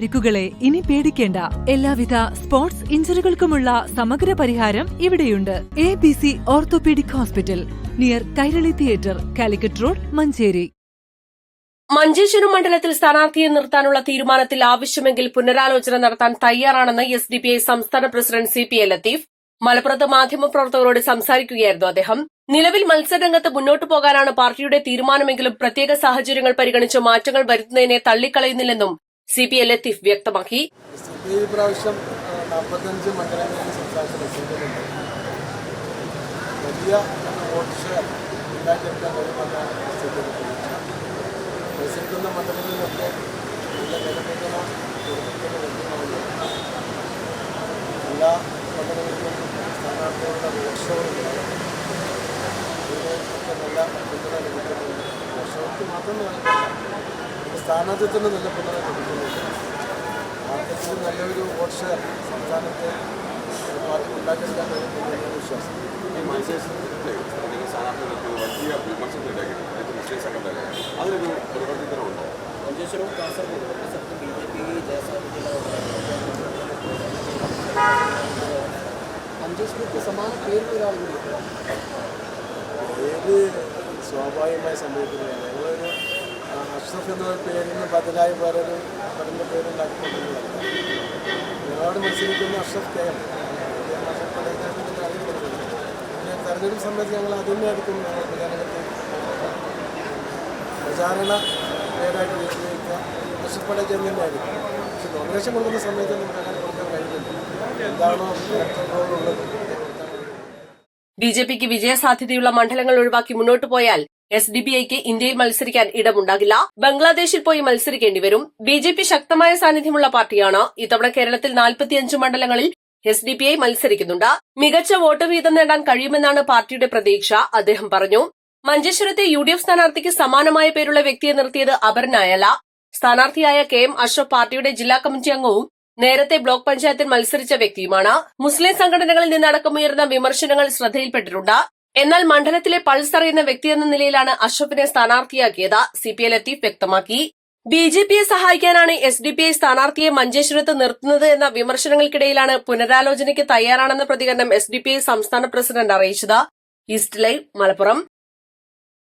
പരിക്കുകളെ ഇനി പേടിക്കേണ്ട. എല്ലാവിധ സ്പോർട്സ് ഇഞ്ചുറികൾക്കുമുള്ള സമഗ്ര പരിഹാരം ഇവിടെയുണ്ട്. ABC orthopaedic hospital, near Kairali theatre, Calicut road, Manjeri. Manjeshwaram മണ്ഡലത്തിൽ സ്ഥാനാർത്ഥിയെ നിർത്താനുള്ള തീരുമാനത്തിൽ ആവശ്യമെങ്കിൽ പുനരാലോചന നടത്താൻ തയ്യാറാണെന്ന് SDPI സംസ്ഥാന പ്രസിഡന്റ് CP ലത്തീഫ് മലപ്പുറത്ത് മാധ്യമപ്രവർത്തകരോട് സംസാരിക്കുകയായിരുന്നു അദ്ദേഹം. നിലവിൽ മത്സരരംഗത്ത് മുന്നോട്ടു പോകാനാണ് പാർട്ടിയുടെ തീരുമാനമെങ്കിലും പ്രത്യേക സാഹചര്യങ്ങൾ പരിഗണിച്ച് മാറ്റങ്ങൾ വരുത്തുന്നതിനെ തള്ളിക്കളയുന്നില്ലെന്നും CP ലത്തീഫ് വ്യക്തമാക്കി. ഈ പ്രാവശ്യം 45 മണ്ഡലങ്ങളിൽ സംസ്ഥാനത്ത് മത്സരിക്കുന്നുണ്ട്. വലിയ വോട്ട് ഷെയർ ഉണ്ടാക്കിയെടുക്കാൻ കഴിയുമെന്നാണ് മത്സരിക്കുന്ന മണ്ഡലങ്ങളിലൊക്കെ നല്ല നിലനിൽക്കുന്ന കൊടുക്കുന്ന വ്യക്തികളുണ്ട്. എല്ലാ മണ്ഡലങ്ങളിലും സ്ഥാനാർത്ഥികളുടെ വോട്ട് ഷെയറുണ്ടാകും. ഇതിനൊക്കെ നല്ല പിന്തുണ ലഭിക്കുന്നുണ്ട്. വോട്ട് ഷെയർക്ക് മാത്രം നൽകുന്നില്ല, സ്ഥാനാർത്ഥിത്വത്തിന് നല്ല പിന്തുണ ലഭിക്കുന്നുണ്ട്. മാർക്കറ്റിൽ നല്ലൊരു വോട്ട് ഷെയർ സംസ്ഥാനത്തെ പാർട്ടി ഉണ്ടാക്കിയെടുക്കാൻ കഴിയുമെന്നാണ് വിശ്വാസം. ഈ മത്സരത്തിലെ സ്ഥാനാർത്ഥികൾക്ക് വലിയ വിമർശനത്തിലേക്ക് അതിനൊരു പരിവർത്തനമുണ്ടോ? മഞ്ചേശ്വരവും കാസർഗോഡ് BJP മഞ്ചേശ്വരത്ത് സമാന പേരുള്ള ഒരാൾ കൂടി പേര് സ്വാഭാവികമായി സംഭവിക്കുന്നതാണ്. ഞങ്ങളൊരു അഷ്റഫ് എന്ന പേരിന് ബദലായി വേറൊരു പടൻ്റെ പേരുണ്ടാക്കിക്കൊണ്ടുള്ളതല്ല. ഞങ്ങളോട് മത്സരിക്കുന്ന അഷ്റഫ് KM അഷ്റഫ് പടേജാണെന്ന് അറിയപ്പെടുന്നത്. പിന്നെ തെരഞ്ഞെടുപ്പ് സമയത്ത് ഞങ്ങൾ അതിനായിരിക്കും പ്രചാരണ പേരായിട്ട് ഉപയോഗിക്കുക അഷ്റഫ് പടേജ് എന്ന് തന്നെയായിരിക്കും. പക്ഷെ നോമിനേഷൻ കൊടുക്കുന്ന സമയത്ത് നമുക്ക് അങ്ങനെ കൊടുക്കാൻ കഴിയുന്നില്ല. എന്താണോ ഇലക്ടറുള്ളത് BJPക്ക് വിജയസാധ്യതയുള്ള മണ്ഡലങ്ങൾ ഒഴിവാക്കി മുന്നോട്ടു പോയാൽ SDPIക്ക് ഇന്ത്യയിൽ മത്സരിക്കാൻ ഇടമുണ്ടാകില്ല. ബംഗ്ലാദേശിൽ പോയി മത്സരിക്കേണ്ടി വരും. BJP ശക്തമായ സാന്നിധ്യമുള്ള പാർട്ടിയാണ്. ഇത്തവണ കേരളത്തിൽ 45 മണ്ഡലങ്ങളിൽ SDPI മത്സരിക്കുന്നുണ്ട്. മികച്ച വോട്ട് വീതം നേടാൻ കഴിയുമെന്നാണ് പാർട്ടിയുടെ പ്രതീക്ഷ, അദ്ദേഹം പറഞ്ഞു. മഞ്ചേശ്വരത്തെ UDF സ്ഥാനാർത്ഥിക്ക് സമാനമായ പേരുള്ള വ്യക്തിയെ നിർത്തിയത് അപരനായല്ല. സ്ഥാനാർത്ഥിയായ KM അഷ്റഫ് പാർട്ടിയുടെ ജില്ലാ കമ്മിറ്റി അംഗവും നേരത്തെ ബ്ലോക്ക് പഞ്ചായത്തിൽ മത്സരിച്ച വ്യക്തിയുമാണ്. മുസ്ലിം സംഘടനകളിൽ നിന്നടക്കം ഉയർന്ന വിമർശനങ്ങൾ ശ്രദ്ധയിൽപ്പെട്ടിട്ടുണ്ട്. എന്നാൽ മണ്ഡലത്തിലെ പൾസ് അറിയുന്ന വ്യക്തിയെന്ന നിലയിലാണ് അഷ്റഫിനെ സ്ഥാനാർത്ഥിയാക്കിയത്, CP ലത്തീഫ് വ്യക്തമാക്കി. BJPയെ സഹായിക്കാനാണ് SDPI സ്ഥാനാർത്ഥിയെ മഞ്ചേശ്വരത്ത് നിർത്തുന്നത് എന്ന വിമർശനങ്ങൾക്കിടയിലാണ് പുനരാലോചനയ്ക്ക് തയ്യാറാണെന്ന പ്രതികരണം SDPI സംസ്ഥാന പ്രസിഡന്റ് അറിയിച്ചത്. East live, Malappuram.